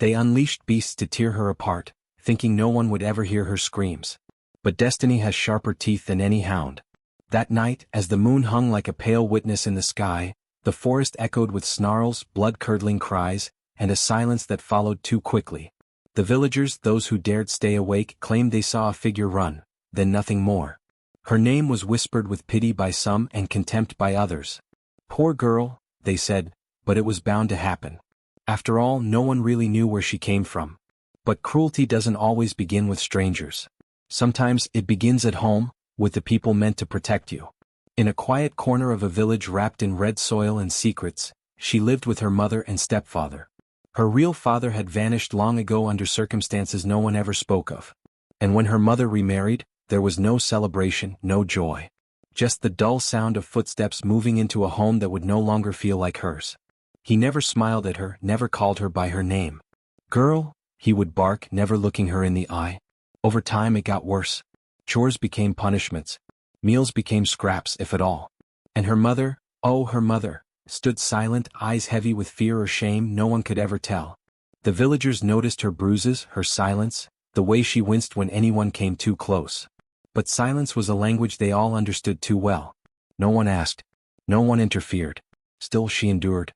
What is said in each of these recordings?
They unleashed beasts to tear her apart, thinking no one would ever hear her screams. But destiny has sharper teeth than any hound. That night, as the moon hung like a pale witness in the sky, the forest echoed with snarls, blood-curdling cries, and a silence that followed too quickly. The villagers, those who dared stay awake, claimed they saw a figure run, then nothing more. Her name was whispered with pity by some and contempt by others. Poor girl, they said, but it was bound to happen. After all, no one really knew where she came from. But cruelty doesn't always begin with strangers. Sometimes it begins at home, with the people meant to protect you. In a quiet corner of a village wrapped in red soil and secrets, she lived with her mother and stepfather. Her real father had vanished long ago under circumstances no one ever spoke of. And when her mother remarried, there was no celebration, no joy. Just the dull sound of footsteps moving into a home that would no longer feel like hers. He never smiled at her, never called her by her name. "Girl," he would bark, never looking her in the eye. Over time it got worse. Chores became punishments. Meals became scraps, if at all. And her mother, oh her mother, stood silent, eyes heavy with fear or shame, no one could ever tell. The villagers noticed her bruises, her silence, the way she winced when anyone came too close. But silence was a language they all understood too well. No one asked. No one interfered. Still she endured.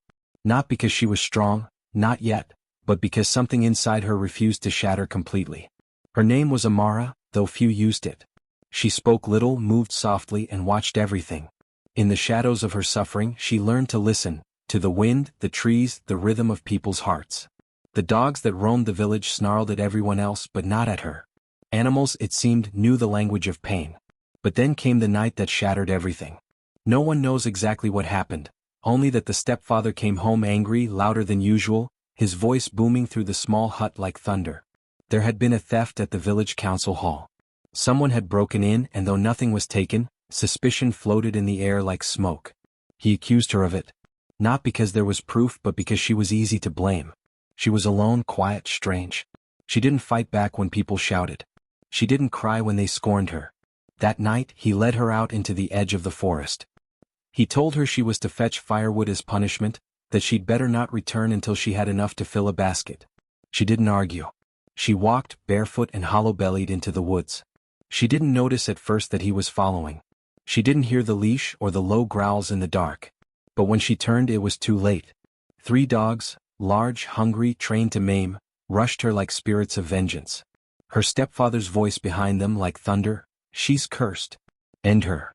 Not because she was strong, not yet, but because something inside her refused to shatter completely. Her name was Amara, though few used it. She spoke little, moved softly, and watched everything. In the shadows of her suffering, she learned to listen, to the wind, the trees, the rhythm of people's hearts. The dogs that roamed the village snarled at everyone else but not at her. Animals, it seemed, knew the language of pain. But then came the night that shattered everything. No one knows exactly what happened, only that the stepfather came home angry, louder than usual, his voice booming through the small hut like thunder. There had been a theft at the village council hall. Someone had broken in, and though nothing was taken, suspicion floated in the air like smoke. He accused her of it. Not because there was proof but because she was easy to blame. She was alone, quiet, strange. She didn't fight back when people shouted. She didn't cry when they scorned her. That night, he led her out into the edge of the forest. He told her she was to fetch firewood as punishment, that she'd better not return until she had enough to fill a basket. She didn't argue. She walked, barefoot and hollow-bellied, into the woods. She didn't notice at first that he was following. She didn't hear the leash or the low growls in the dark. But when she turned, it was too late. 3 dogs, large, hungry, trained to maim, rushed her like spirits of vengeance. Her stepfather's voice behind them like thunder, "She's cursed. End her."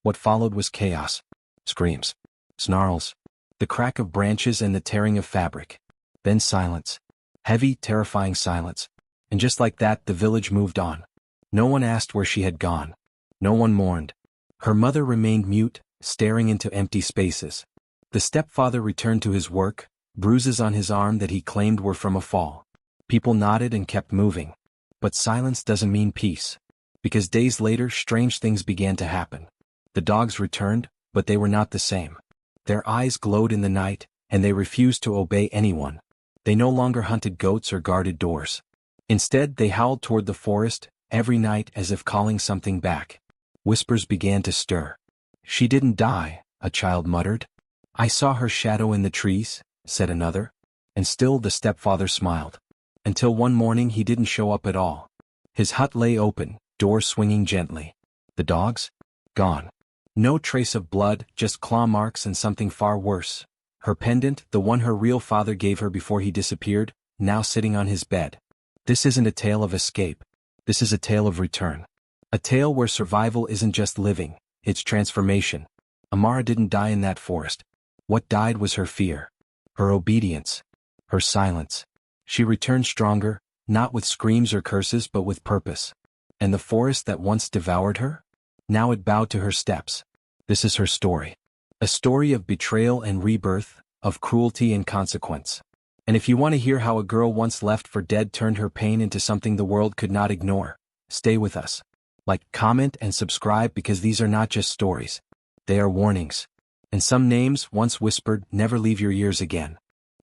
What followed was chaos. Screams. Snarls. The crack of branches and the tearing of fabric. Then silence. Heavy, terrifying silence. And just like that, the village moved on. No one asked where she had gone. No one mourned. Her mother remained mute, staring into empty spaces. The stepfather returned to his work, bruises on his arm that he claimed were from a fall. People nodded and kept moving. But silence doesn't mean peace. Because days later, strange things began to happen. The dogs returned, but they were not the same. Their eyes glowed in the night, and they refused to obey anyone. They no longer hunted goats or guarded doors. Instead, they howled toward the forest, every night as if calling something back. Whispers began to stir. "She didn't die," a child muttered. "I saw her shadow in the trees," said another. And still the stepfather smiled. Until one morning he didn't show up at all. His hut lay open, door swinging gently. The dogs? Gone. No trace of blood, just claw marks and something far worse. Her pendant, the one her real father gave her before he disappeared, now sitting on his bed. This isn't a tale of escape. This is a tale of return. A tale where survival isn't just living, it's transformation. Amara didn't die in that forest. What died was her fear. Her obedience. Her silence. She returned stronger, not with screams or curses but with purpose. And the forest that once devoured her? Now it bowed to her steps. This is her story. A story of betrayal and rebirth, of cruelty and consequence. And if you want to hear how a girl once left for dead turned her pain into something the world could not ignore, stay with us. Like, comment, and subscribe because these are not just stories. They are warnings. And some names, once whispered, never leave your ears again.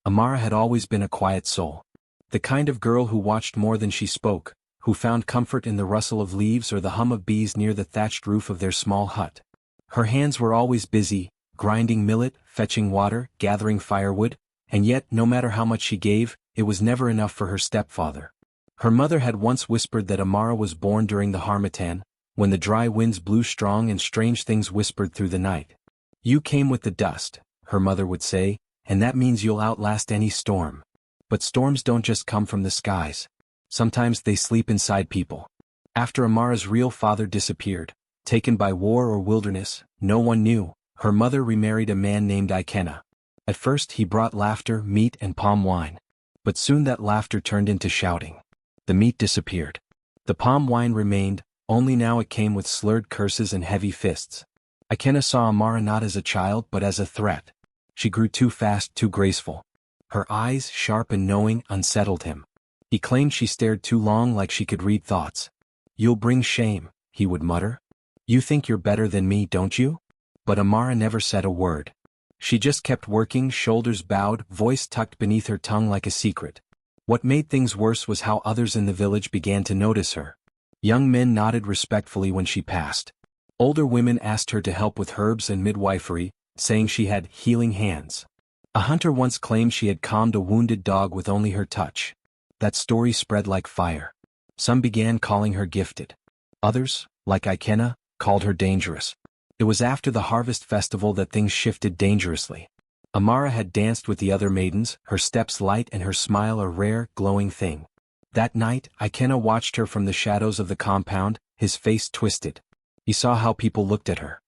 Amara had always been a quiet soul. The kind of girl who watched more than she spoke, who found comfort in the rustle of leaves or the hum of bees near the thatched roof of their small hut. Her hands were always busy, grinding millet, fetching water, gathering firewood, and yet, no matter how much she gave, it was never enough for her stepfather. Her mother had once whispered that Amara was born during the harmattan, when the dry winds blew strong and strange things whispered through the night. You came with the dust, her mother would say, and that means you'll outlast any storm. But storms don't just come from the skies. Sometimes they sleep inside people. After Amara's real father disappeared, taken by war or wilderness, no one knew, her mother remarried a man named Ikena. At first he brought laughter, meat and palm wine. But soon that laughter turned into shouting. The meat disappeared. The palm wine remained, only now it came with slurred curses and heavy fists. Ikena saw Amara not as a child but as a threat. She grew too fast, too graceful. Her eyes, sharp and knowing, unsettled him. He claimed she stared too long like she could read thoughts. You'll bring shame, he would mutter. You think you're better than me, don't you? But Amara never said a word. She just kept working, shoulders bowed, voice tucked beneath her tongue like a secret. What made things worse was how others in the village began to notice her. Young men nodded respectfully when she passed. Older women asked her to help with herbs and midwifery, saying she had healing hands. A hunter once claimed she had calmed a wounded dog with only her touch. That story spread like fire. Some began calling her gifted. Others, like Ikena, called her dangerous. It was after the harvest festival that things shifted dangerously. Amara had danced with the other maidens, her steps light and her smile a rare, glowing thing. That night, Ikena watched her from the shadows of the compound, his face twisted. He saw how people looked at her.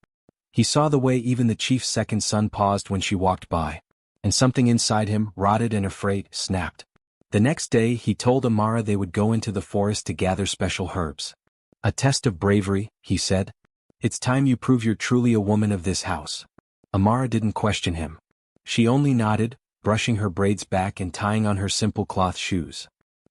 He saw the way even the chief's second son paused when she walked by. And something inside him, rotted and afraid, snapped. The next day he told Amara they would go into the forest to gather special herbs. A test of bravery, he said. It's time you prove you're truly a woman of this house. Amara didn't question him. She only nodded, brushing her braids back and tying on her simple cloth shoes.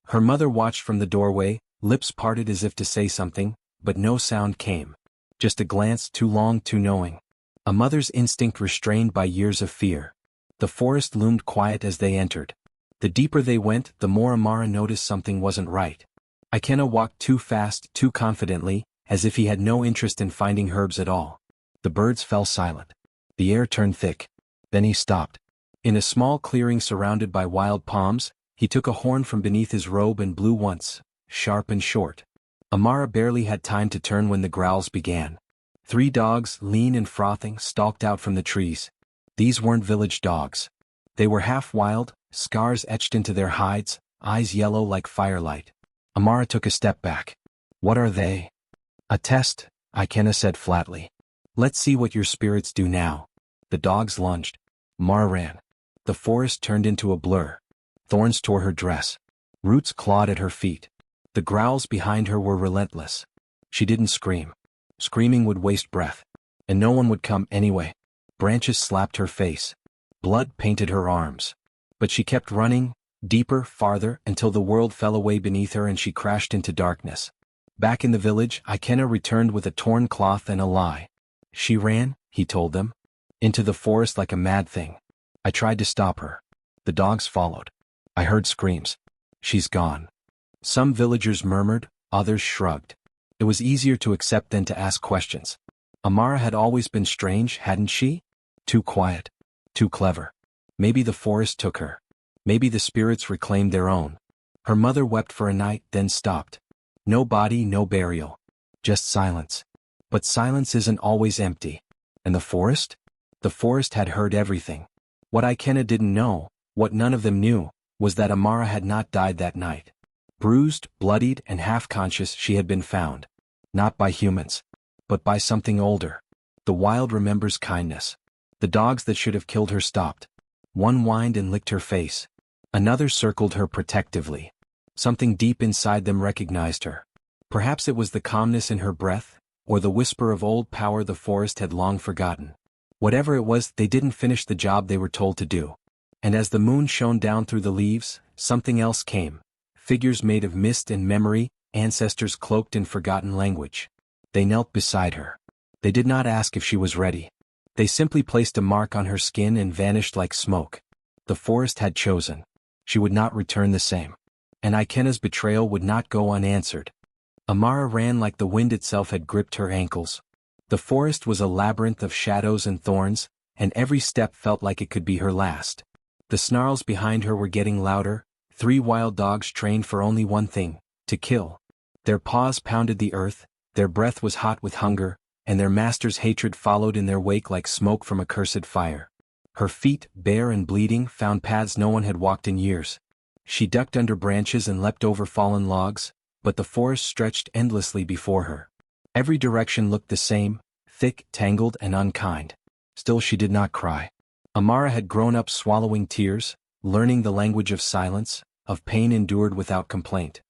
Her mother watched from the doorway, lips parted as if to say something, but no sound came. Just a glance, too long, too knowing. A mother's instinct restrained by years of fear. The forest loomed quiet as they entered. The deeper they went, the more Amara noticed something wasn't right. Ikena walked too fast, too confidently, as if he had no interest in finding herbs at all. The birds fell silent. The air turned thick. Then he stopped. In a small clearing surrounded by wild palms, he took a horn from beneath his robe and blew once, sharp and short. Amara barely had time to turn when the growls began. 3 dogs, lean and frothing, stalked out from the trees. These weren't village dogs. They were half wild, scars etched into their hides, eyes yellow like firelight. Amara took a step back. What are they? A test, Ikena said flatly. Let's see what your spirits do now. The dogs lunged. Amara ran. The forest turned into a blur. Thorns tore her dress. Roots clawed at her feet. The growls behind her were relentless. She didn't scream. Screaming would waste breath. And no one would come anyway. Branches slapped her face. Blood painted her arms. But she kept running, deeper, farther, until the world fell away beneath her and she crashed into darkness. Back in the village, Ikena returned with a torn cloth and a lie. She ran, he told them, into the forest like a mad thing. I tried to stop her. The dogs followed. I heard screams. She's gone. Some villagers murmured, others shrugged. It was easier to accept than to ask questions. Amara had always been strange, hadn't she? Too quiet. Too clever. Maybe the forest took her. Maybe the spirits reclaimed their own. Her mother wept for a night, then stopped. No body, no burial. Just silence. But silence isn't always empty. And the forest? The forest had heard everything. What Ikena didn't know, what none of them knew, was that Amara had not died that night. Bruised, bloodied, and half-conscious she had been found. Not by humans. But by something older. The wild remembers kindness. The dogs that should have killed her stopped. One whined and licked her face. Another circled her protectively. Something deep inside them recognized her. Perhaps it was the calmness in her breath, or the whisper of old power the forest had long forgotten. Whatever it was, they didn't finish the job they were told to do. And as the moon shone down through the leaves, something else came. Figures made of mist and memory, ancestors cloaked in forgotten language. They knelt beside her. They did not ask if she was ready. They simply placed a mark on her skin and vanished like smoke. The forest had chosen. She would not return the same. And Ikena's betrayal would not go unanswered. Amara ran like the wind itself had gripped her ankles. The forest was a labyrinth of shadows and thorns, and every step felt like it could be her last. The snarls behind her were getting louder, 3 wild dogs trained for only one thing: to kill. Their paws pounded the earth, their breath was hot with hunger, and their master's hatred followed in their wake like smoke from a cursed fire. Her feet, bare and bleeding, found paths no one had walked in years. She ducked under branches and leapt over fallen logs, but the forest stretched endlessly before her. Every direction looked the same, thick, tangled, and unkind. Still she did not cry. Amara had grown up swallowing tears, learning the language of silence, of pain endured without complaint.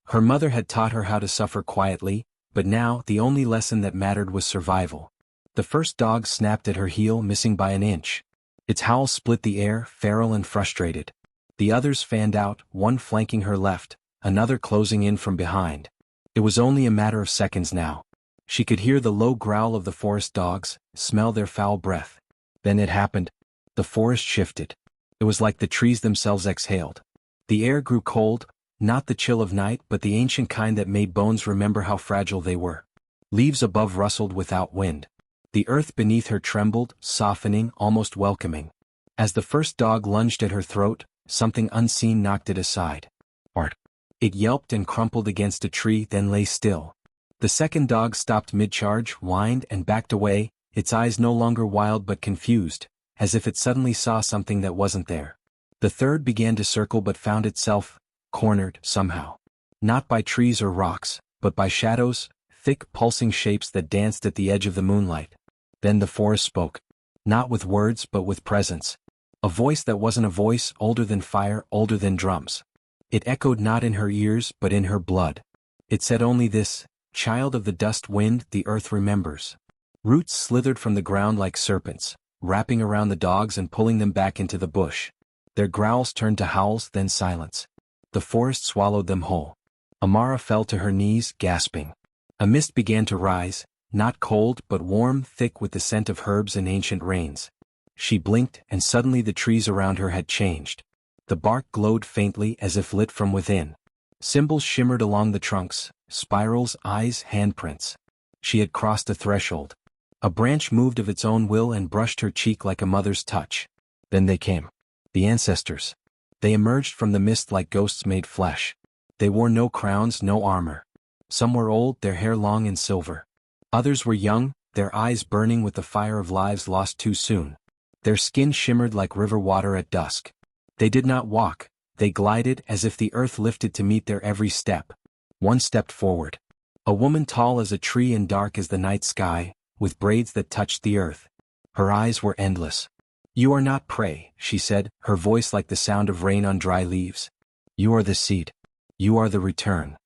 Her mother had taught her how to suffer quietly, but now the only lesson that mattered was survival. The first dog snapped at her heel, missing by an inch. Its howl split the air, feral and frustrated. The others fanned out, one flanking her left, another closing in from behind. It was only a matter of seconds now. She could hear the low growl of the forest dogs, smell their foul breath. Then it happened. The forest shifted. It was like the trees themselves exhaled. The air grew cold, not the chill of night but the ancient kind that made bones remember how fragile they were. Leaves above rustled without wind. The earth beneath her trembled, softening, almost welcoming. As the first dog lunged at her throat, something unseen knocked it aside. Art. It yelped and crumpled against a tree, then lay still. The second dog stopped mid-charge, whined, and backed away, its eyes no longer wild but confused, as if it suddenly saw something that wasn't there. The third began to circle but found itself cornered somehow. Not by trees or rocks, but by shadows, thick pulsing shapes that danced at the edge of the moonlight. Then the forest spoke. Not with words but with presence. A voice that wasn't a voice, older than fire, older than drums. It echoed not in her ears but in her blood. It said only this: "Child of the dust wind, the earth remembers." Roots slithered from the ground like serpents, wrapping around the dogs and pulling them back into the bush. Their growls turned to howls, then silence. The forest swallowed them whole. Amara fell to her knees, gasping. A mist began to rise, not cold but warm, thick with the scent of herbs and ancient rains. She blinked, and suddenly the trees around her had changed. The bark glowed faintly as if lit from within. Symbols shimmered along the trunks, spirals, eyes, handprints. She had crossed a threshold. A branch moved of its own will and brushed her cheek like a mother's touch. Then they came. The ancestors. They emerged from the mist like ghosts made flesh. They wore no crowns, no armor. Some were old, their hair long and silver. Others were young, their eyes burning with the fire of lives lost too soon. Their skin shimmered like river water at dusk. They did not walk, they glided as if the earth lifted to meet their every step. One stepped forward. A woman tall as a tree and dark as the night sky, with braids that touched the earth. Her eyes were endless. "You are not prey," she said, her voice like the sound of rain on dry leaves. "You are the seed. You are the return."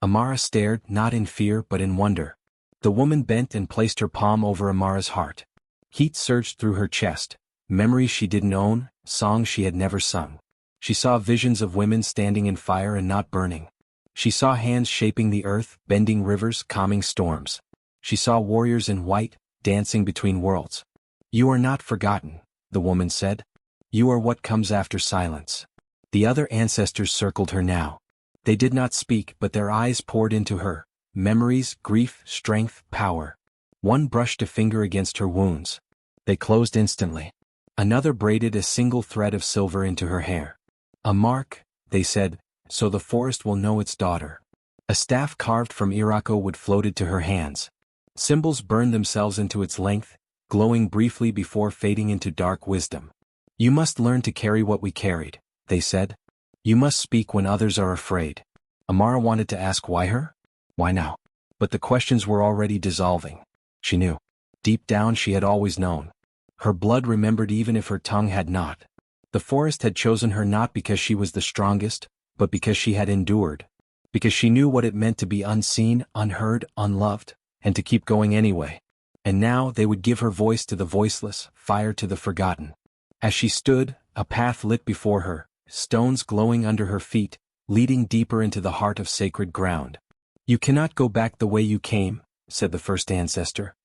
Amara stared, not in fear but in wonder. The woman bent and placed her palm over Amara's heart. Heat surged through her chest, memories she didn't own, songs she had never sung. She saw visions of women standing in fire and not burning. She saw hands shaping the earth, bending rivers, calming storms. She saw warriors in white, dancing between worlds. "You are not forgotten," the woman said. "You are what comes after silence." The other ancestors circled her now. They did not speak but their eyes poured into her. Memories, grief, strength, power. One brushed a finger against her wounds. They closed instantly. Another braided a single thread of silver into her hair. "A mark," they said, "so the forest will know its daughter." A staff carved from Irako wood floated to her hands. Symbols burned themselves into its length, glowing briefly before fading into dark wisdom. "You must learn to carry what we carried," they said. "You must speak when others are afraid." Amara wanted to ask why her? Why now? But the questions were already dissolving. She knew. Deep down she had always known. Her blood remembered even if her tongue had not. The forest had chosen her not because she was the strongest, but because she had endured. Because she knew what it meant to be unseen, unheard, unloved, and to keep going anyway. And now they would give her voice to the voiceless, fire to the forgotten. As she stood, a path lit before her, stones glowing under her feet, leading deeper into the heart of sacred ground. "You cannot go back the way you came," said the first ancestor.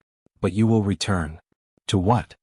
"But you will return." "To what?"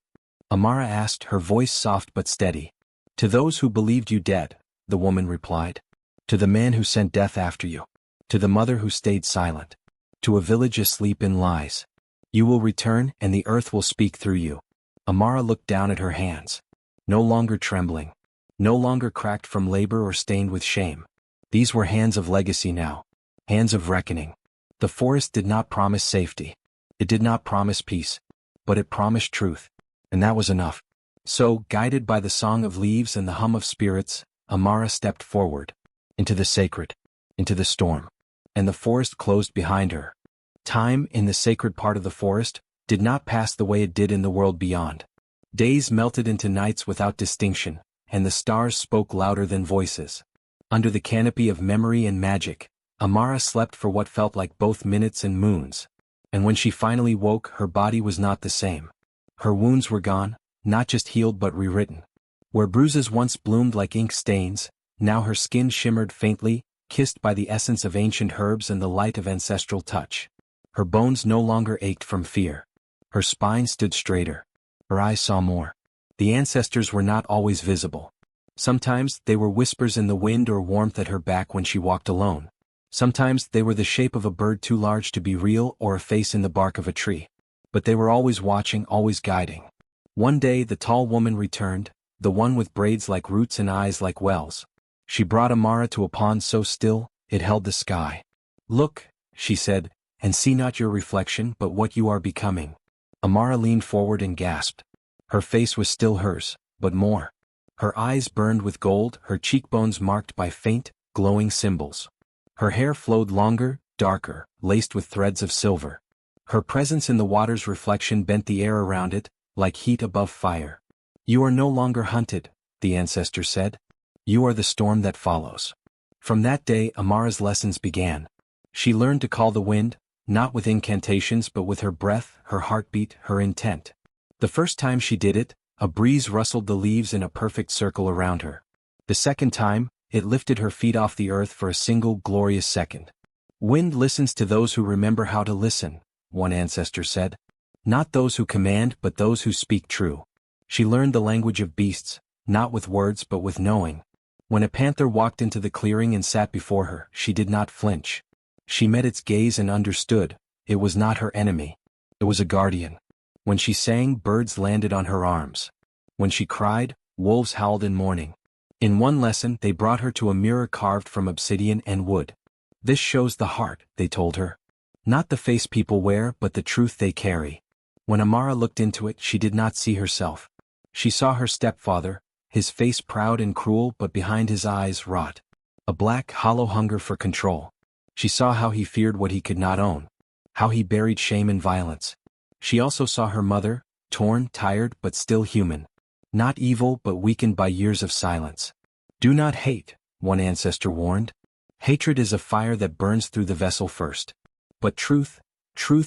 Amara asked, her voice soft but steady. "To those who believed you dead," the woman replied. "To the man who sent death after you. To the mother who stayed silent. To a village asleep in lies. You will return and the earth will speak through you." Amara looked down at her hands. No longer trembling. no longer cracked from labor or stained with shame. These were hands of legacy now. Hands of reckoning. The forest did not promise safety. It did not promise peace. But it promised truth. And that was enough. So, guided by the song of leaves and the hum of spirits, Amara stepped forward. Into the sacred. Into the storm. And the forest closed behind her. Time, in the sacred part of the forest, did not pass the way it did in the world beyond. Days melted into nights without distinction, and the stars spoke louder than voices. Under the canopy of memory and magic, Amara slept for what felt like both minutes and moons. And when she finally woke, her body was not the same. Her wounds were gone, not just healed but rewritten. Where bruises once bloomed like ink stains, now her skin shimmered faintly, kissed by the essence of ancient herbs and the light of ancestral touch. Her bones no longer ached from fear. Her spine stood straighter. Her eyes saw more. The ancestors were not always visible. Sometimes they were whispers in the wind or warmth at her back when she walked alone. Sometimes they were the shape of a bird too large to be real or a face in the bark of a tree. But they were always watching, always guiding. One day the tall woman returned, the one with braids like roots and eyes like wells. She brought Amara to a pond so still, it held the sky. "Look," she said, "and see not your reflection but what you are becoming." Amara leaned forward and gasped. Her face was still hers, but more. Her eyes burned with gold, her cheekbones marked by faint, glowing symbols. Her hair flowed longer, darker, laced with threads of silver. Her presence in the water's reflection bent the air around it, like heat above fire. "You are no longer hunted," the ancestor said. "You are the storm that follows." From that day Amara's lessons began. She learned to call the wind, not with incantations but with her breath, her heartbeat, her intent. The first time she did it, a breeze rustled the leaves in a perfect circle around her. The second time, it lifted her feet off the earth for a single glorious second. "Wind listens to those who remember how to listen," one ancestor said. "Not those who command but those who speak true." She learned the language of beasts, not with words but with knowing. When a panther walked into the clearing and sat before her, she did not flinch. She met its gaze and understood, it was not her enemy. It was a guardian. When she sang, birds landed on her arms. When she cried, wolves howled in mourning. In one lesson they brought her to a mirror carved from obsidian and wood. "This shows the heart," they told her. "Not the face people wear but the truth they carry." When Amara looked into it she did not see herself. She saw her stepfather, his face proud and cruel but behind his eyes rot. A black, hollow hunger for control. She saw how he feared what he could not own. How he buried shame in violence. She also saw her mother, torn, tired but still human. Not evil but weakened by years of silence. "Do not hate," one ancestor warned. "Hatred is a fire that burns through the vessel first. But truth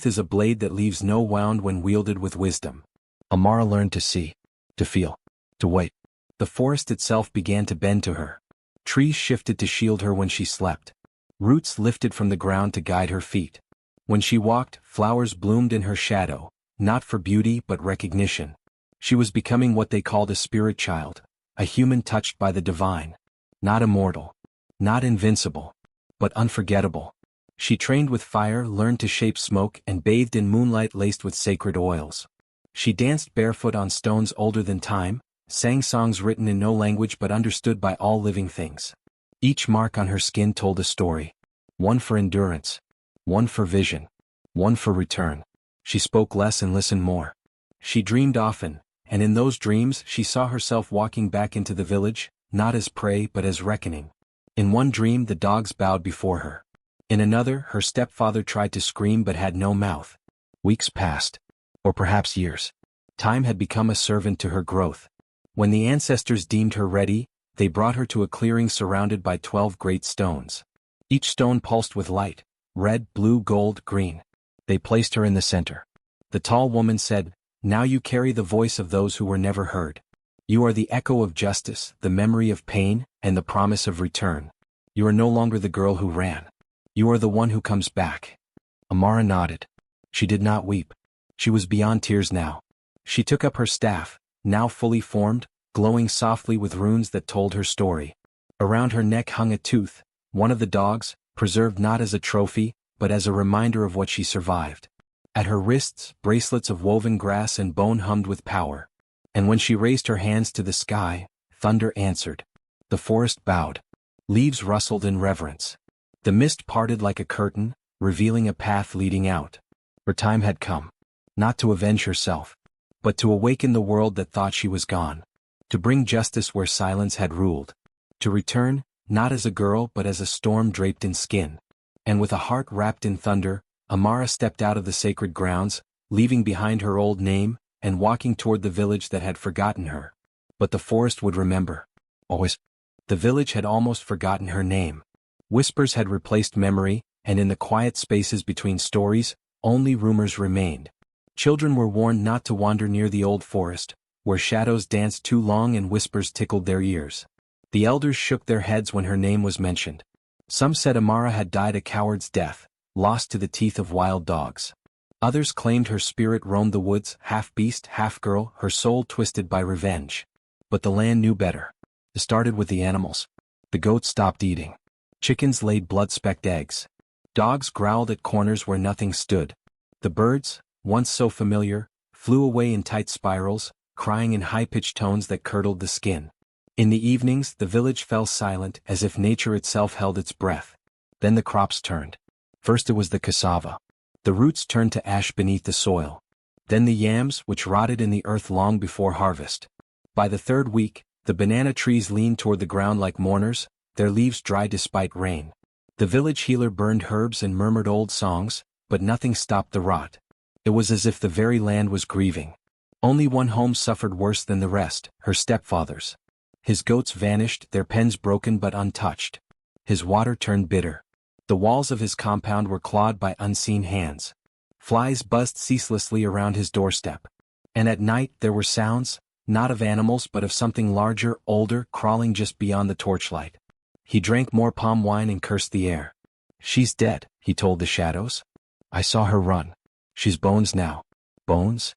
is a blade that leaves no wound when wielded with wisdom." Amara learned to see, to feel, to wait. The forest itself began to bend to her. Trees shifted to shield her when she slept. Roots lifted from the ground to guide her feet. When she walked, flowers bloomed in her shadow, not for beauty but recognition. She was becoming what they called a spirit child, a human touched by the divine. Not immortal. Not invincible. But unforgettable. She trained with fire, learned to shape smoke, and bathed in moonlight laced with sacred oils. She danced barefoot on stones older than time, sang songs written in no language but understood by all living things. Each mark on her skin told a story. One for endurance. One for vision. One for return. She spoke less and listened more. She dreamed often, and in those dreams she saw herself walking back into the village, not as prey but as reckoning. In one dream the dogs bowed before her. In another her stepfather tried to scream but had no mouth. Weeks passed. Or perhaps years. Time had become a servant to her growth. When the ancestors deemed her ready, they brought her to a clearing surrounded by 12 great stones. Each stone pulsed with light, red, blue, gold, green. They placed her in the center. The tall woman said, "Now you carry the voice of those who were never heard. You are the echo of justice, the memory of pain, and the promise of return. You are no longer the girl who ran. You are the one who comes back." Amara nodded. She did not weep. She was beyond tears now. She took up her staff, now fully formed, glowing softly with runes that told her story. Around her neck hung a tooth, one of the dogs, preserved not as a trophy, but as a reminder of what she survived. At her wrists, bracelets of woven grass and bone hummed with power. And when she raised her hands to the sky, thunder answered. The forest bowed. Leaves rustled in reverence. The mist parted like a curtain, revealing a path leading out. Her time had come. Not to avenge herself, but to awaken the world that thought she was gone. To bring justice where silence had ruled. To return, not as a girl but as a storm draped in skin. And with a heart wrapped in thunder, Amara stepped out of the sacred grounds, leaving behind her old name, and walking toward the village that had forgotten her. But the forest would remember. Always. The village had almost forgotten her name. Whispers had replaced memory, and in the quiet spaces between stories, only rumors remained. Children were warned not to wander near the old forest, where shadows danced too long and whispers tickled their ears. The elders shook their heads when her name was mentioned. Some said Amara had died a coward's death, lost to the teeth of wild dogs. Others claimed her spirit roamed the woods, half beast, half girl, her soul twisted by revenge. But the land knew better. It started with the animals. The goats stopped eating. Chickens laid blood-specked eggs. Dogs growled at corners where nothing stood. The birds, once so familiar, flew away in tight spirals, crying in high-pitched tones that curdled the skin. In the evenings, the village fell silent as if nature itself held its breath. Then the crops turned. First it was the cassava. The roots turned to ash beneath the soil. Then the yams, which rotted in the earth long before harvest. By the third week, the banana trees leaned toward the ground like mourners, their leaves dry despite rain. The village healer burned herbs and murmured old songs, but nothing stopped the rot. It was as if the very land was grieving. Only one home suffered worse than the rest, her stepfather's. His goats vanished, their pens broken but untouched. His water turned bitter. The walls of his compound were clawed by unseen hands. Flies buzzed ceaselessly around his doorstep. And at night there were sounds, not of animals but of something larger, older, crawling just beyond the torchlight. He drank more palm wine and cursed the air. She's dead, he told the shadows. I saw her run. She's bones now. Bones?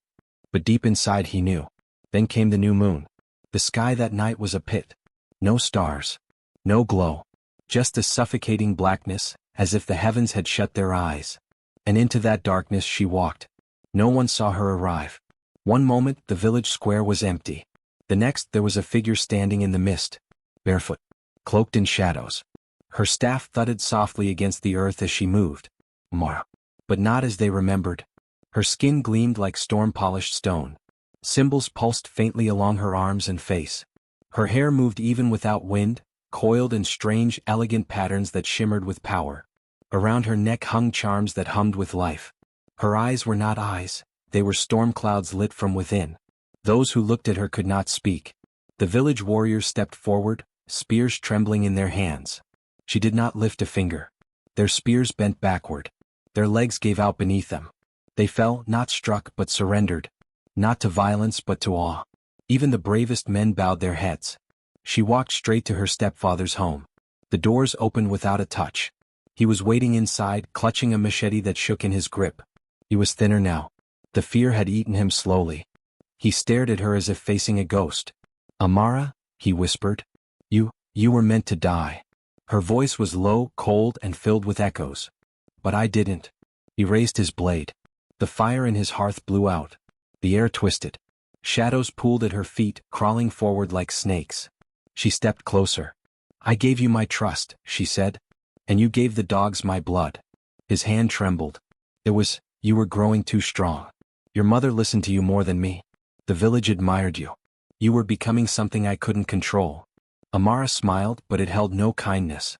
But deep inside he knew. Then came the new moon. The sky that night was a pit. No stars. No glow. Just a suffocating blackness, as if the heavens had shut their eyes. And into that darkness she walked. No one saw her arrive. One moment the village square was empty. The next there was a figure standing in the mist, barefoot, cloaked in shadows. Her staff thudded softly against the earth as she moved. Amara. But not as they remembered. Her skin gleamed like storm-polished stone. Symbols pulsed faintly along her arms and face. Her hair moved even without wind, coiled in strange, elegant patterns that shimmered with power. Around her neck hung charms that hummed with life. Her eyes were not eyes. They were storm clouds lit from within. Those who looked at her could not speak. The village warriors stepped forward, spears trembling in their hands. She did not lift a finger. Their spears bent backward. Their legs gave out beneath them. They fell, not struck but surrendered. Not to violence but to awe. Even the bravest men bowed their heads. She walked straight to her stepfather's home. The doors opened without a touch. He was waiting inside, clutching a machete that shook in his grip. He was thinner now. The fear had eaten him slowly. He stared at her as if facing a ghost. Amara, he whispered. You were meant to die. Her voice was low, cold, and filled with echoes. But I didn't. He raised his blade. The fire in his hearth blew out. The air twisted. Shadows pooled at her feet, crawling forward like snakes. She stepped closer. I gave you my trust, she said. And you gave the dogs my blood. His hand trembled. You were growing too strong. Your mother listened to you more than me. The village admired you. You were becoming something I couldn't control. Amara smiled, but it held no kindness.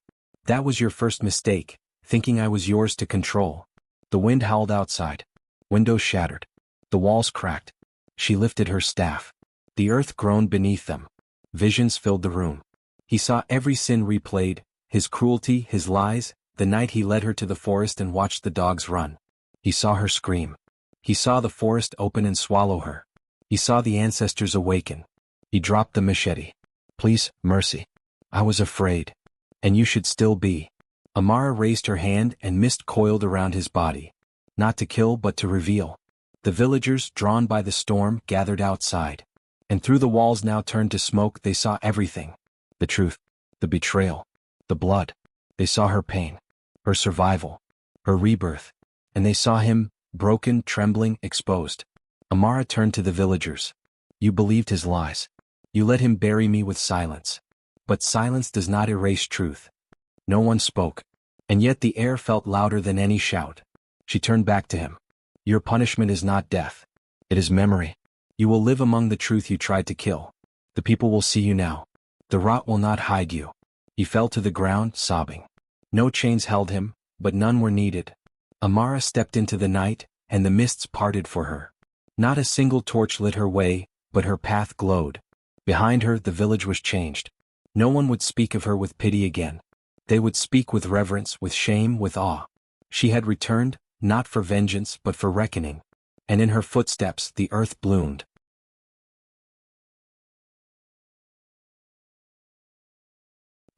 That was your first mistake, thinking I was yours to control. The wind howled outside. Windows shattered. The walls cracked. She lifted her staff. The earth groaned beneath them. Visions filled the room. He saw every sin replayed, his cruelty, his lies, the night he led her to the forest and watched the dogs run. He saw her scream. He saw the forest open and swallow her. He saw the ancestors awaken. He dropped the machete. Please, mercy. I was afraid. And you should still be. Amara raised her hand and mist coiled around his body. Not to kill but to reveal. The villagers, drawn by the storm, gathered outside. And through the walls now turned to smoke they saw everything. The truth. The betrayal. The blood. They saw her pain. Her survival. Her rebirth. And they saw him, broken, trembling, exposed. Amara turned to the villagers. You believed his lies. You let him bury me with silence. But silence does not erase truth. No one spoke. And yet the air felt louder than any shout. She turned back to him. Your punishment is not death. It is memory. You will live among the truth you tried to kill. The people will see you now. The rot will not hide you. He fell to the ground, sobbing. No chains held him, but none were needed. Amara stepped into the night, and the mists parted for her. Not a single torch lit her way, but her path glowed. Behind her the village was changed. No one would speak of her with pity again. They would speak with reverence, with shame, with awe. She had returned, not for vengeance but for reckoning. And in her footsteps the earth bloomed.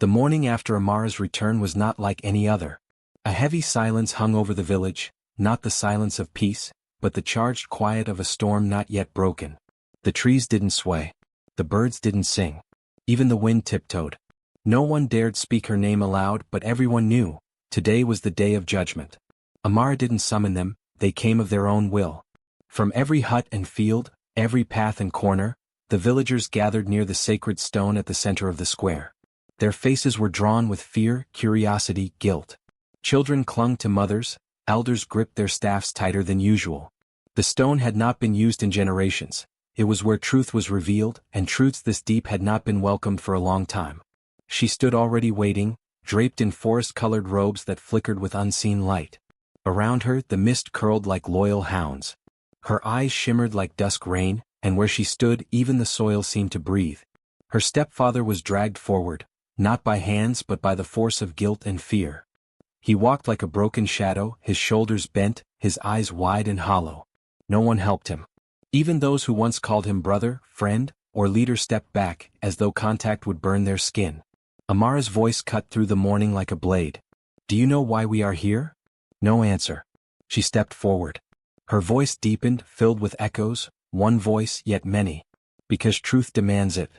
The morning after Amara's return was not like any other. A heavy silence hung over the village, not the silence of peace, but the charged quiet of a storm not yet broken. The trees didn't sway. The birds didn't sing. Even the wind tiptoed. No one dared speak her name aloud, but everyone knew. Today was the day of judgment. Amara didn't summon them, they came of their own will. From every hut and field, every path and corner, the villagers gathered near the sacred stone at the center of the square. Their faces were drawn with fear, curiosity, guilt. Children clung to mothers, elders gripped their staffs tighter than usual. The stone had not been used in generations. It was where truth was revealed, and truths this deep had not been welcomed for a long time. She stood already waiting, draped in forest-colored robes that flickered with unseen light. Around her the mist curled like loyal hounds. Her eyes shimmered like dusk rain, and where she stood even the soil seemed to breathe. Her stepfather was dragged forward, not by hands but by the force of guilt and fear. He walked like a broken shadow, his shoulders bent, his eyes wide and hollow. No one helped him. Even those who once called him brother, friend, or leader stepped back, as though contact would burn their skin. Amara's voice cut through the morning like a blade. Do you know why we are here? No answer. She stepped forward. Her voice deepened, filled with echoes, one voice yet many. Because truth demands it.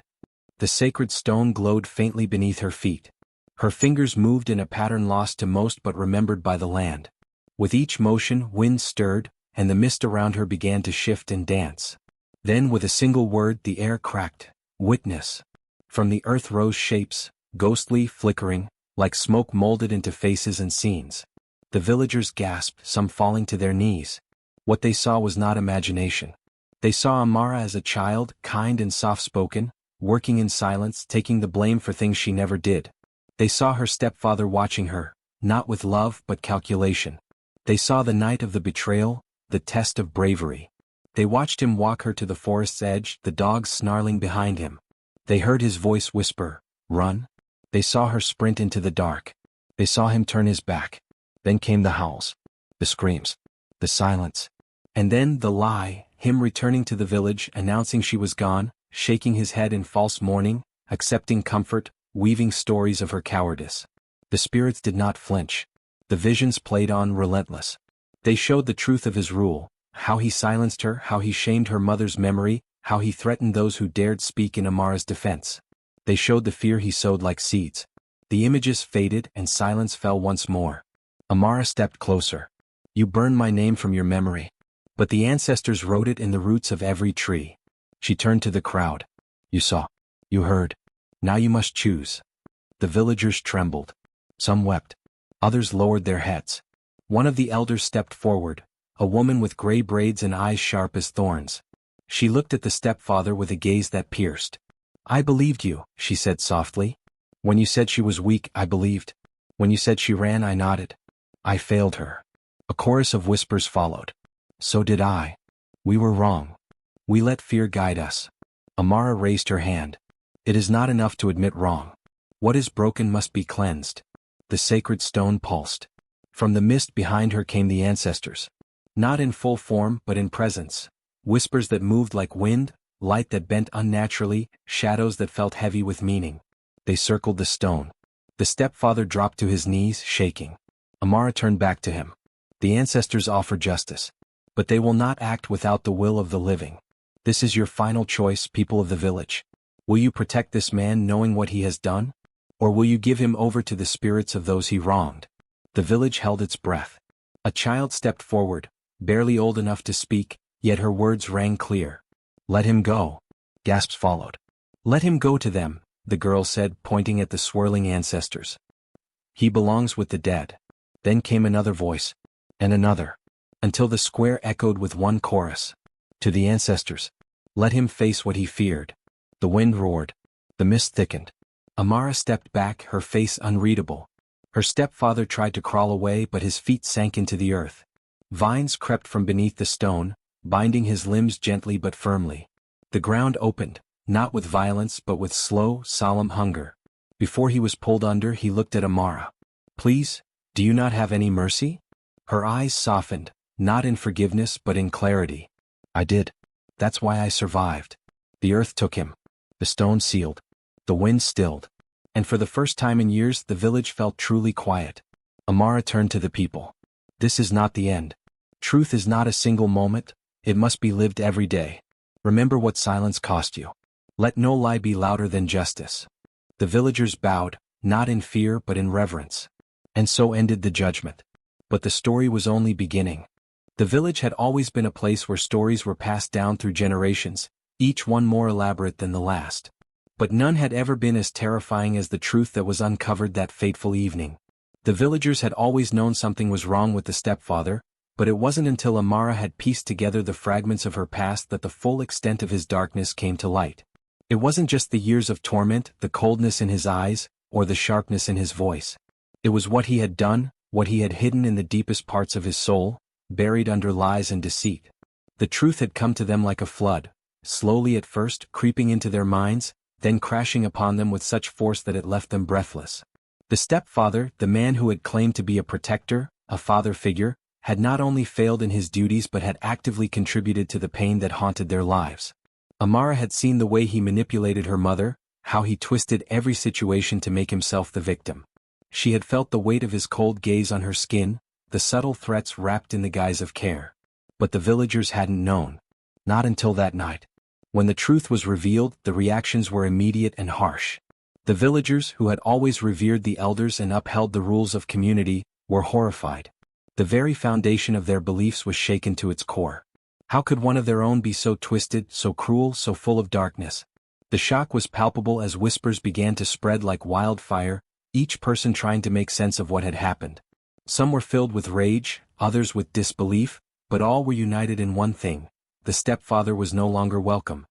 The sacred stone glowed faintly beneath her feet. Her fingers moved in a pattern lost to most but remembered by the land. With each motion, wind stirred, and the mist around her began to shift and dance. Then with a single word the air cracked. Witness. From the earth rose shapes, ghostly, flickering, like smoke molded into faces and scenes. The villagers gasped, some falling to their knees. What they saw was not imagination. They saw Amara as a child, kind and soft-spoken, working in silence, taking the blame for things she never did. They saw her stepfather watching her, not with love but calculation. They saw the night of the betrayal, the test of bravery. They watched him walk her to the forest's edge, the dogs snarling behind him. They heard his voice whisper, "Run." They saw her sprint into the dark. They saw him turn his back. Then came the howls, the screams, the silence. And then the lie, him returning to the village, announcing she was gone, shaking his head in false mourning, accepting comfort, weaving stories of her cowardice. The spirits did not flinch. The visions played on, relentless. They showed the truth of his rule, how he silenced her, how he shamed her mother's memory, how he threatened those who dared speak in Amara's defense. They showed the fear he sowed like seeds. The images faded and silence fell once more. Amara stepped closer. You burned my name from your memory. But the ancestors wrote it in the roots of every tree. She turned to the crowd. You saw. You heard. Now you must choose. The villagers trembled. Some wept. Others lowered their heads. One of the elders stepped forward, a woman with gray braids and eyes sharp as thorns. She looked at the stepfather with a gaze that pierced. I believed you, she said softly. When you said she was weak, I believed. When you said she ran, I nodded. I failed her. A chorus of whispers followed. So did I. We were wrong. We let fear guide us. Amara raised her hand. It is not enough to admit wrong. What is broken must be cleansed. The sacred stone pulsed. From the mist behind her came the ancestors. Not in full form but in presence. Whispers that moved like wind, light that bent unnaturally, shadows that felt heavy with meaning. They circled the stone. The stepfather dropped to his knees, shaking. Amara turned back to him. The ancestors offer justice. But they will not act without the will of the living. This is your final choice, people of the village. Will you protect this man knowing what he has done? Or will you give him over to the spirits of those he wronged? The village held its breath. A child stepped forward, barely old enough to speak, yet her words rang clear. Let him go. Gasps followed. Let him go to them, the girl said, pointing at the swirling ancestors. He belongs with the dead. Then came another voice. And another. Until the square echoed with one chorus. To the ancestors. Let him face what he feared. The wind roared. The mist thickened. Amara stepped back, her face unreadable. Her stepfather tried to crawl away, but his feet sank into the earth. Vines crept from beneath the stone, binding his limbs gently but firmly. The ground opened, not with violence but with slow, solemn hunger. Before he was pulled under, he looked at Amara. Please, do you not have any mercy? Her eyes softened, not in forgiveness but in clarity. I did. That's why I survived. The earth took him. The stone sealed. The wind stilled. And for the first time in years the village felt truly quiet. Amara turned to the people. This is not the end. Truth is not a single moment, it must be lived every day. Remember what silence cost you. Let no lie be louder than justice. The villagers bowed, not in fear but in reverence. And so ended the judgment. But the story was only beginning. The village had always been a place where stories were passed down through generations, each one more elaborate than the last. But none had ever been as terrifying as the truth that was uncovered that fateful evening. The villagers had always known something was wrong with the stepfather, but it wasn't until Amara had pieced together the fragments of her past that the full extent of his darkness came to light. It wasn't just the years of torment, the coldness in his eyes, or the sharpness in his voice. It was what he had done, what he had hidden in the deepest parts of his soul, buried under lies and deceit. The truth had come to them like a flood, slowly at first, creeping into their minds, then crashing upon them with such force that it left them breathless. The stepfather, the man who had claimed to be a protector, a father figure, had not only failed in his duties but had actively contributed to the pain that haunted their lives. Amara had seen the way he manipulated her mother, how he twisted every situation to make himself the victim. She had felt the weight of his cold gaze on her skin, the subtle threats wrapped in the guise of care. But the villagers hadn't known. Not until that night. When the truth was revealed, the reactions were immediate and harsh. The villagers, who had always revered the elders and upheld the rules of community, were horrified. The very foundation of their beliefs was shaken to its core. How could one of their own be so twisted, so cruel, so full of darkness? The shock was palpable as whispers began to spread like wildfire, each person trying to make sense of what had happened. Some were filled with rage, others with disbelief, but all were united in one thing: the stepfather was no longer welcome.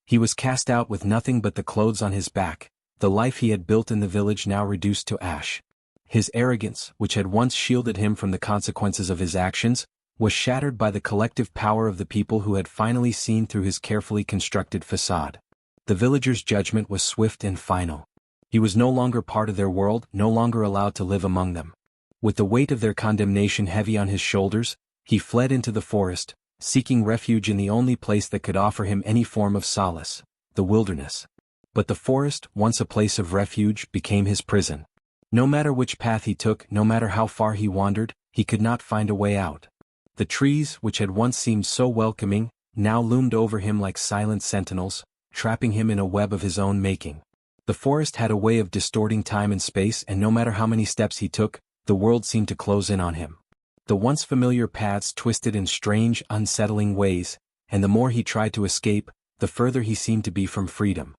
He was cast out with nothing but the clothes on his back, the life he had built in the village now reduced to ash. His arrogance, which had once shielded him from the consequences of his actions, was shattered by the collective power of the people who had finally seen through his carefully constructed facade. The villager's judgment was swift and final. He was no longer part of their world, no longer allowed to live among them. With the weight of their condemnation heavy on his shoulders, he fled into the forest, seeking refuge in the only place that could offer him any form of solace, the wilderness. But the forest, once a place of refuge, became his prison. No matter which path he took, no matter how far he wandered, he could not find a way out. The trees, which had once seemed so welcoming, now loomed over him like silent sentinels, trapping him in a web of his own making. The forest had a way of distorting time and space, and no matter how many steps he took, the world seemed to close in on him. The once familiar paths twisted in strange, unsettling ways, and the more he tried to escape, the further he seemed to be from freedom.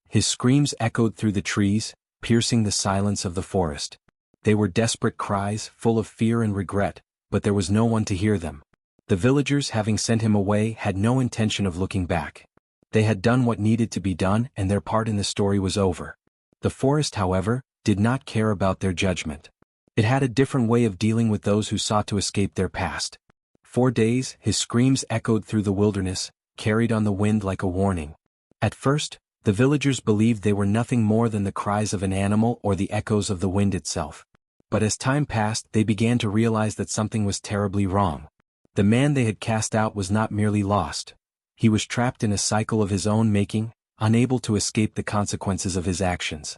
His screams echoed through the trees, piercing the silence of the forest. They were desperate cries, full of fear and regret, but there was no one to hear them. The villagers, having sent him away, had no intention of looking back. They had done what needed to be done, and their part in the story was over. The forest, however, did not care about their judgment. It had a different way of dealing with those who sought to escape their past. For days, his screams echoed through the wilderness, carried on the wind like a warning. At first, the villagers believed they were nothing more than the cries of an animal or the echoes of the wind itself. But as time passed, they began to realize that something was terribly wrong. The man they had cast out was not merely lost. He was trapped in a cycle of his own making, unable to escape the consequences of his actions.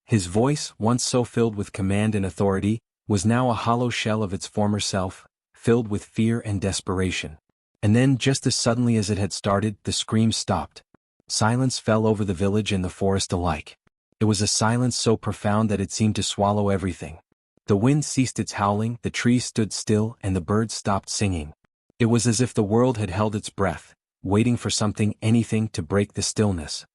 His voice, once so filled with command and authority, was now a hollow shell of its former self, filled with fear and desperation. And then, just as suddenly as it had started, the screams stopped. Silence fell over the village and the forest alike. It was a silence so profound that it seemed to swallow everything. The wind ceased its howling, the trees stood still, and the birds stopped singing. It was as if the world had held its breath, waiting for something, anything, to break the stillness.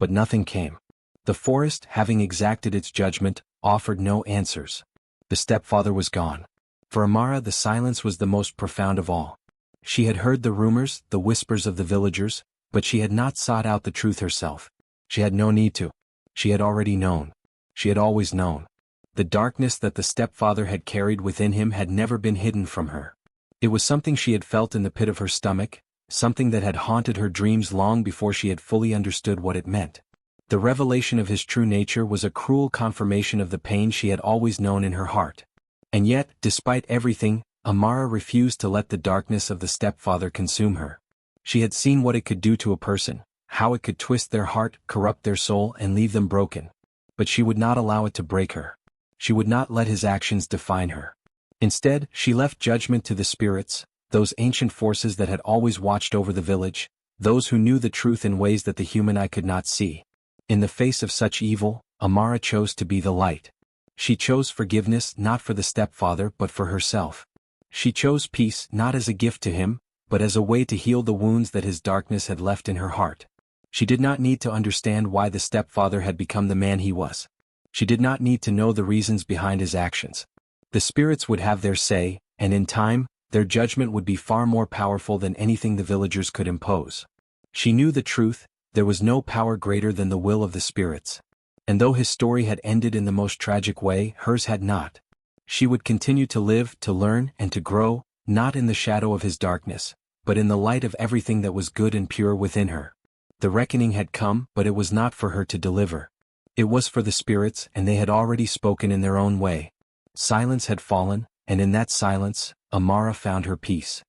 but nothing came. The forest, having exacted its judgment, offered no answers. The stepfather was gone. For Amara, the silence was the most profound of all. She had heard the rumors, the whispers of the villagers, but she had not sought out the truth herself. She had no need to. She had already known. She had always known. The darkness that the stepfather had carried within him had never been hidden from her. It was something she had felt in the pit of her stomach, something that had haunted her dreams long before she had fully understood what it meant. The revelation of his true nature was a cruel confirmation of the pain she had always known in her heart. And yet, despite everything, Amara refused to let the darkness of the stepfather consume her. She had seen what it could do to a person, how it could twist their heart, corrupt their soul, and leave them broken. But she would not allow it to break her. She would not let his actions define her. Instead, she left judgment to the spirits, those ancient forces that had always watched over the village, those who knew the truth in ways that the human eye could not see. In the face of such evil, Amara chose to be the light. She chose forgiveness not for the stepfather but for herself. She chose peace not as a gift to him, but as a way to heal the wounds that his darkness had left in her heart. She did not need to understand why the stepfather had become the man he was. She did not need to know the reasons behind his actions. The spirits would have their say, and in time, their judgment would be far more powerful than anything the villagers could impose. She knew the truth, there was no power greater than the will of the spirits. And though his story had ended in the most tragic way, hers had not. She would continue to live, to learn, and to grow, not in the shadow of his darkness, but in the light of everything that was good and pure within her. The reckoning had come, but it was not for her to deliver. It was for the spirits, and they had already spoken in their own way. Silence had fallen, and in that silence, Amara found her peace.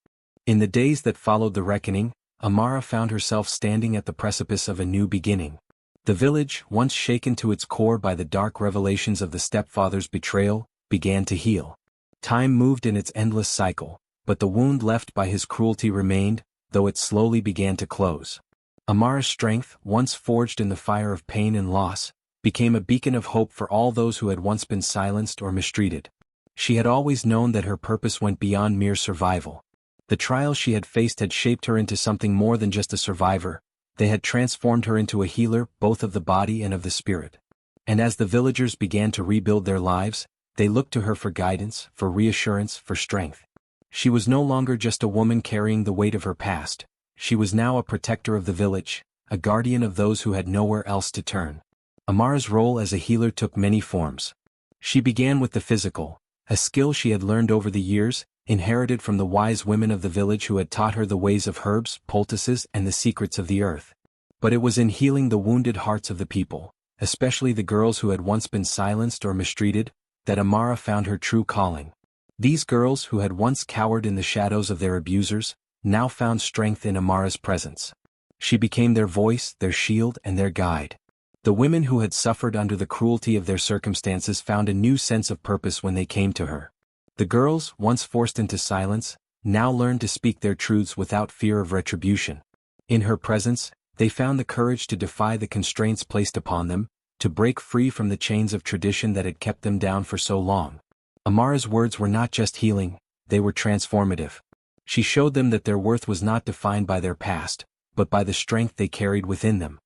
In the days that followed the reckoning, Amara found herself standing at the precipice of a new beginning. The village, once shaken to its core by the dark revelations of the stepfather's betrayal, began to heal. Time moved in its endless cycle, but the wound left by his cruelty remained, though it slowly began to close. Amara's strength, once forged in the fire of pain and loss, became a beacon of hope for all those who had once been silenced or mistreated. She had always known that her purpose went beyond mere survival. The trials she had faced had shaped her into something more than just a survivor. They had transformed her into a healer, both of the body and of the spirit. And as the villagers began to rebuild their lives, they looked to her for guidance, for reassurance, for strength. She was no longer just a woman carrying the weight of her past. She was now a protector of the village, a guardian of those who had nowhere else to turn. Amara's role as a healer took many forms. She began with the physical, a skill she had learned over the years, inherited from the wise women of the village who had taught her the ways of herbs, poultices, and the secrets of the earth. But it was in healing the wounded hearts of the people, especially the girls who had once been silenced or mistreated, that Amara found her true calling. These girls who had once cowered in the shadows of their abusers, now found strength in Amara's presence. She became their voice, their shield, and their guide. The women who had suffered under the cruelty of their circumstances found a new sense of purpose when they came to her. The girls, once forced into silence, now learned to speak their truths without fear of retribution. In her presence, they found the courage to defy the constraints placed upon them, to break free from the chains of tradition that had kept them down for so long. Amara's words were not just healing, they were transformative. She showed them that their worth was not defined by their past, but by the strength they carried within them.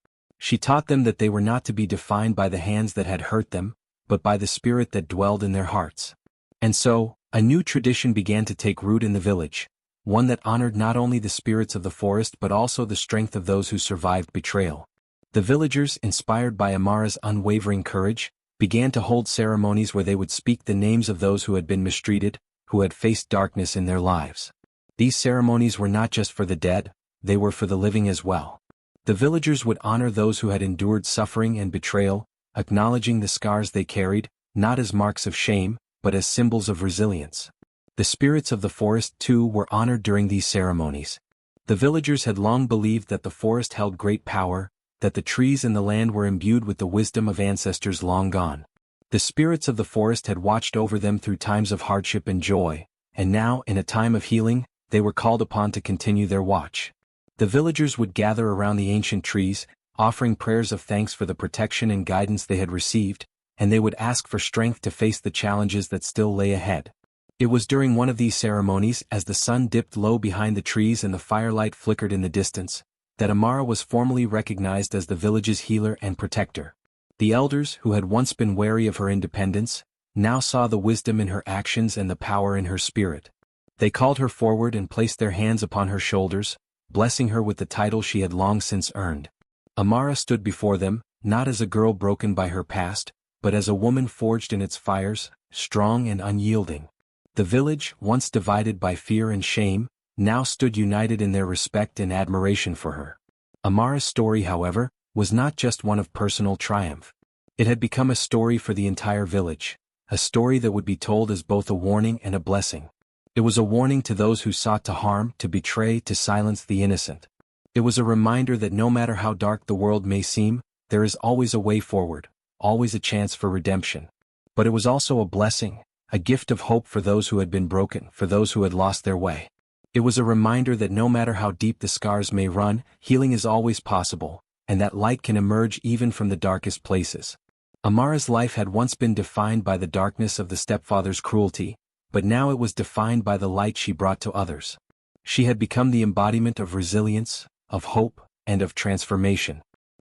She taught them that they were not to be defined by the hands that had hurt them, but by the spirit that dwelled in their hearts. And so, a new tradition began to take root in the village, one that honored not only the spirits of the forest but also the strength of those who survived betrayal. The villagers, inspired by Amara's unwavering courage, began to hold ceremonies where they would speak the names of those who had been mistreated, who had faced darkness in their lives. These ceremonies were not just for the dead, they were for the living as well. The villagers would honor those who had endured suffering and betrayal, acknowledging the scars they carried, not as marks of shame, but as symbols of resilience. The spirits of the forest, too, were honored during these ceremonies. The villagers had long believed that the forest held great power, that the trees and the land were imbued with the wisdom of ancestors long gone. The spirits of the forest had watched over them through times of hardship and joy, and now, in a time of healing, they were called upon to continue their watch. The villagers would gather around the ancient trees, offering prayers of thanks for the protection and guidance they had received, and they would ask for strength to face the challenges that still lay ahead. It was during one of these ceremonies, as the sun dipped low behind the trees and the firelight flickered in the distance, that Amara was formally recognized as the village's healer and protector. The elders, who had once been wary of her independence, now saw the wisdom in her actions and the power in her spirit. They called her forward and placed their hands upon her shoulders, blessing her with the title she had long since earned. Amara stood before them, not as a girl broken by her past, but as a woman forged in its fires, strong and unyielding. The village, once divided by fear and shame, now stood united in their respect and admiration for her. Amara's story, however, was not just one of personal triumph. It had become a story for the entire village, a story that would be told as both a warning and a blessing. It was a warning to those who sought to harm, to betray, to silence the innocent. It was a reminder that no matter how dark the world may seem, there is always a way forward, always a chance for redemption. But it was also a blessing, a gift of hope for those who had been broken, for those who had lost their way. It was a reminder that no matter how deep the scars may run, healing is always possible, and that light can emerge even from the darkest places. Amara's life had once been defined by the darkness of the stepfather's cruelty, but now it was defined by the light she brought to others. She had become the embodiment of resilience, of hope, and of transformation.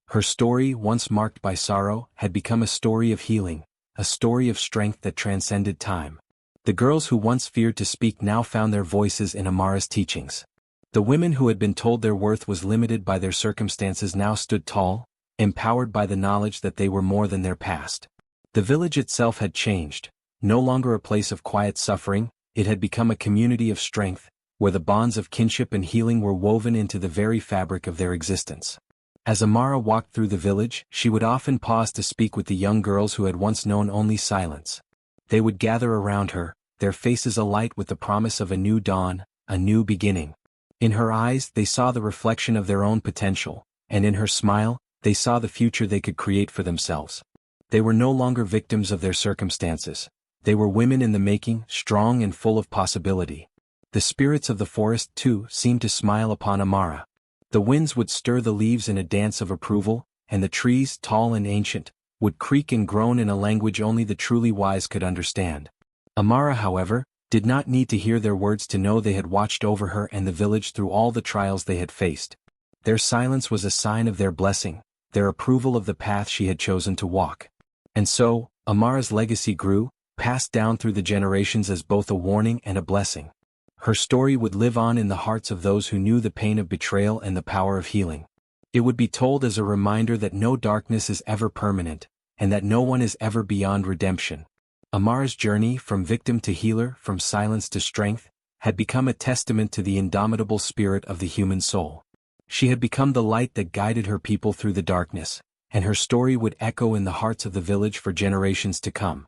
Her story, once marked by sorrow, had become a story of healing, a story of strength that transcended time. The girls who once feared to speak now found their voices in Amara's teachings. The women who had been told their worth was limited by their circumstances now stood tall, empowered by the knowledge that they were more than their past. The village itself had changed, no longer a place of quiet suffering, it had become a community of strength, where the bonds of kinship and healing were woven into the very fabric of their existence. As Amara walked through the village, she would often pause to speak with the young girls who had once known only silence. They would gather around her, their faces alight with the promise of a new dawn, a new beginning. In her eyes they saw the reflection of their own potential, and in her smile, they saw the future they could create for themselves. They were no longer victims of their circumstances. They were women in the making, strong and full of possibility. The spirits of the forest, too, seemed to smile upon Amara. The winds would stir the leaves in a dance of approval, and the trees, tall and ancient, would creak and groan in a language only the truly wise could understand. Amara, however, did not need to hear their words to know they had watched over her and the village through all the trials they had faced. Their silence was a sign of their blessing, their approval of the path she had chosen to walk. And so, Amara's legacy grew, passed down through the generations as both a warning and a blessing. Her story would live on in the hearts of those who knew the pain of betrayal and the power of healing. It would be told as a reminder that no darkness is ever permanent, and that no one is ever beyond redemption. Amara's journey, from victim to healer, from silence to strength, had become a testament to the indomitable spirit of the human soul. She had become the light that guided her people through the darkness, and her story would echo in the hearts of the village for generations to come.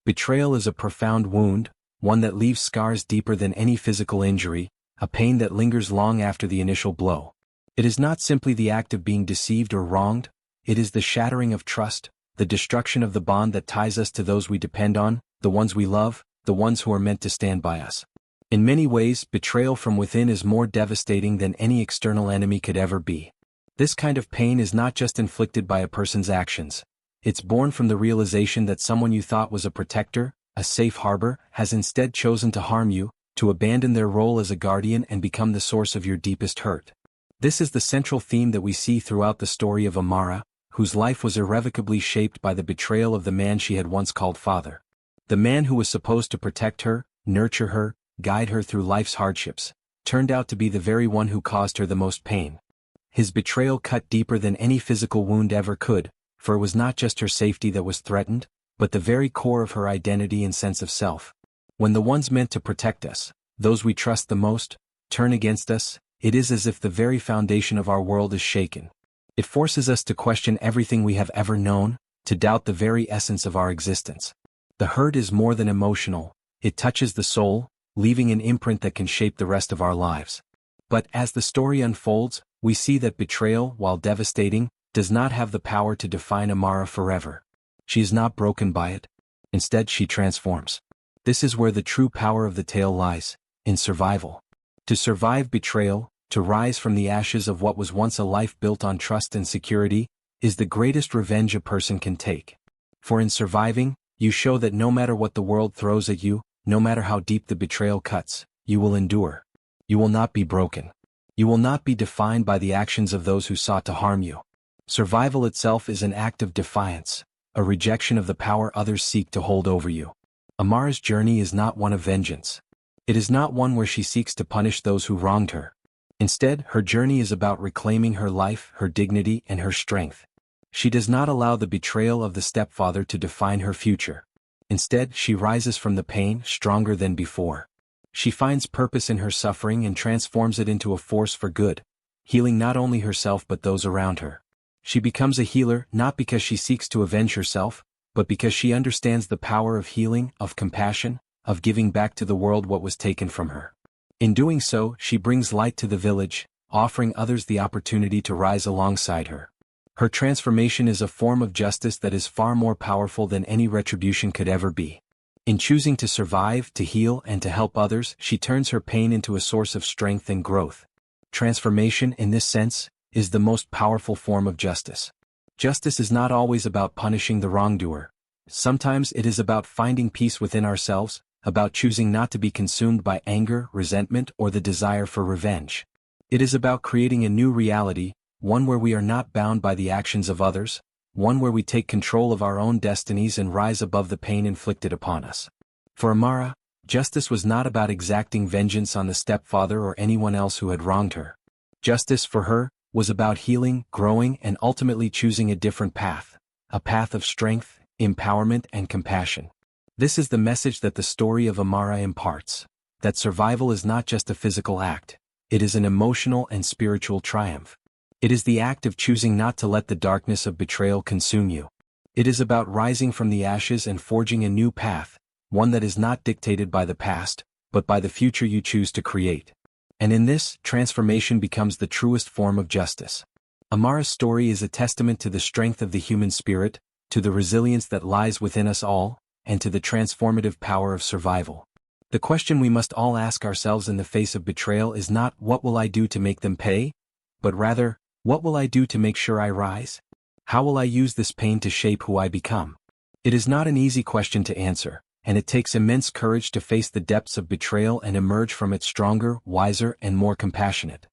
Betrayal is a profound wound, one that leaves scars deeper than any physical injury, a pain that lingers long after the initial blow. It is not simply the act of being deceived or wronged, it is the shattering of trust, the destruction of the bond that ties us to those we depend on, the ones we love, the ones who are meant to stand by us. In many ways, betrayal from within is more devastating than any external enemy could ever be. This kind of pain is not just inflicted by a person's actions. It's born from the realization that someone you thought was a protector, a safe harbor, has instead chosen to harm you, to abandon their role as a guardian and become the source of your deepest hurt. This is the central theme that we see throughout the story of Amara, whose life was irrevocably shaped by the betrayal of the man she had once called father. The man who was supposed to protect her, nurture her, guide her through life's hardships, turned out to be the very one who caused her the most pain. His betrayal cut deeper than any physical wound ever could, for it was not just her safety that was threatened, but the very core of her identity and sense of self. When the ones meant to protect us, those we trust the most, turn against us, it is as if the very foundation of our world is shaken. It forces us to question everything we have ever known, to doubt the very essence of our existence. The hurt is more than emotional, it touches the soul, leaving an imprint that can shape the rest of our lives. But as the story unfolds, we see that betrayal, while devastating, does not have the power to define Amara forever. She is not broken by it. Instead, she transforms. This is where the true power of the tale lies, in survival. To survive betrayal, to rise from the ashes of what was once a life built on trust and security, is the greatest revenge a person can take. For in surviving, you show that no matter what the world throws at you, no matter how deep the betrayal cuts, you will endure. You will not be broken. You will not be defined by the actions of those who sought to harm you. Survival itself is an act of defiance, a rejection of the power others seek to hold over you. Amara's journey is not one of vengeance. It is not one where she seeks to punish those who wronged her. Instead, her journey is about reclaiming her life, her dignity, and her strength. She does not allow the betrayal of the stepfather to define her future. Instead, she rises from the pain, stronger than before. She finds purpose in her suffering and transforms it into a force for good, healing not only herself but those around her. She becomes a healer not because she seeks to avenge herself, but because she understands the power of healing, of compassion, of giving back to the world what was taken from her. In doing so, she brings light to the village, offering others the opportunity to rise alongside her. Her transformation is a form of justice that is far more powerful than any retribution could ever be. In choosing to survive, to heal, and to help others, she turns her pain into a source of strength and growth. Transformation, in this sense, is the most powerful form of justice. Justice is not always about punishing the wrongdoer. Sometimes it is about finding peace within ourselves, about choosing not to be consumed by anger, resentment, or the desire for revenge. It is about creating a new reality, one where we are not bound by the actions of others, one where we take control of our own destinies and rise above the pain inflicted upon us. For Amara, justice was not about exacting vengeance on the stepfather or anyone else who had wronged her. Justice for her was about healing, growing, and ultimately choosing a different path, a path of strength, empowerment, and compassion. This is the message that the story of Amara imparts, that survival is not just a physical act, it is an emotional and spiritual triumph. It is the act of choosing not to let the darkness of betrayal consume you. It is about rising from the ashes and forging a new path, one that is not dictated by the past, but by the future you choose to create. And in this, transformation becomes the truest form of justice. Amara's story is a testament to the strength of the human spirit, to the resilience that lies within us all, and to the transformative power of survival. The question we must all ask ourselves in the face of betrayal is not, what will I do to make them pay? But rather, what will I do to make sure I rise? How will I use this pain to shape who I become? It is not an easy question to answer, and it takes immense courage to face the depths of betrayal and emerge from it stronger, wiser, and more compassionate.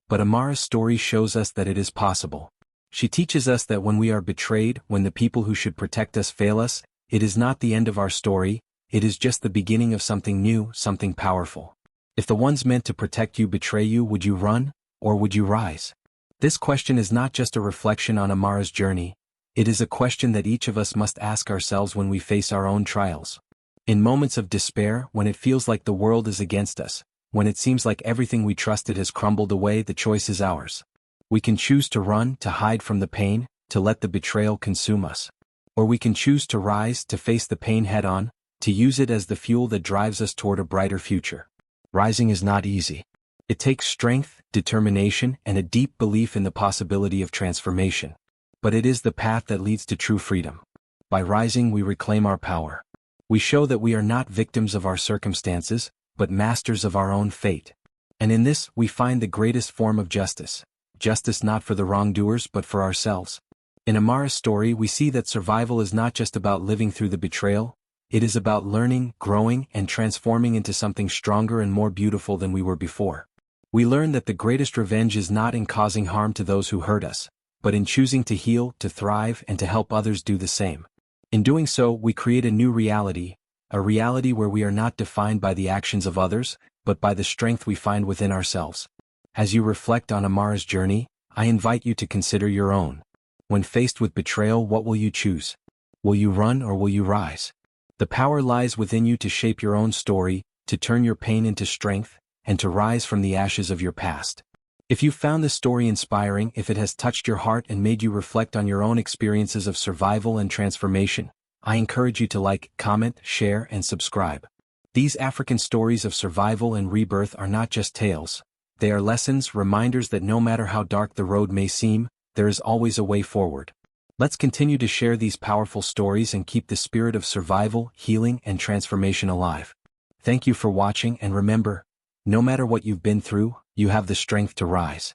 But Amara's story shows us that it is possible. She teaches us that when we are betrayed, when the people who should protect us fail us, it is not the end of our story, it is just the beginning of something new, something powerful. If the ones meant to protect you betray you, would you run, or would you rise? This question is not just a reflection on Amara's journey, it is a question that each of us must ask ourselves when we face our own trials. In moments of despair, when it feels like the world is against us, when it seems like everything we trusted has crumbled away, the choice is ours. We can choose to run, to hide from the pain, to let the betrayal consume us. Or we can choose to rise, to face the pain head-on, to use it as the fuel that drives us toward a brighter future. Rising is not easy. It takes strength, determination, and a deep belief in the possibility of transformation. But it is the path that leads to true freedom. By rising, we reclaim our power. We show that we are not victims of our circumstances, but masters of our own fate. And in this, we find the greatest form of justice. Justice not for the wrongdoers but for ourselves. In Amara's story, we see that survival is not just about living through the betrayal, it is about learning, growing, and transforming into something stronger and more beautiful than we were before. We learn that the greatest revenge is not in causing harm to those who hurt us, but in choosing to heal, to thrive, and to help others do the same. In doing so, we create a new reality, a reality where we are not defined by the actions of others, but by the strength we find within ourselves. As you reflect on Amara's journey, I invite you to consider your own. When faced with betrayal, what will you choose? Will you run or will you rise? The power lies within you to shape your own story, to turn your pain into strength, and to rise from the ashes of your past. If you found this story inspiring, if it has touched your heart and made you reflect on your own experiences of survival and transformation, I encourage you to like, comment, share, and subscribe. These African stories of survival and rebirth are not just tales. They are lessons, reminders that no matter how dark the road may seem, there is always a way forward. Let's continue to share these powerful stories and keep the spirit of survival, healing, and transformation alive. Thank you for watching, and remember, no matter what you've been through, you have the strength to rise.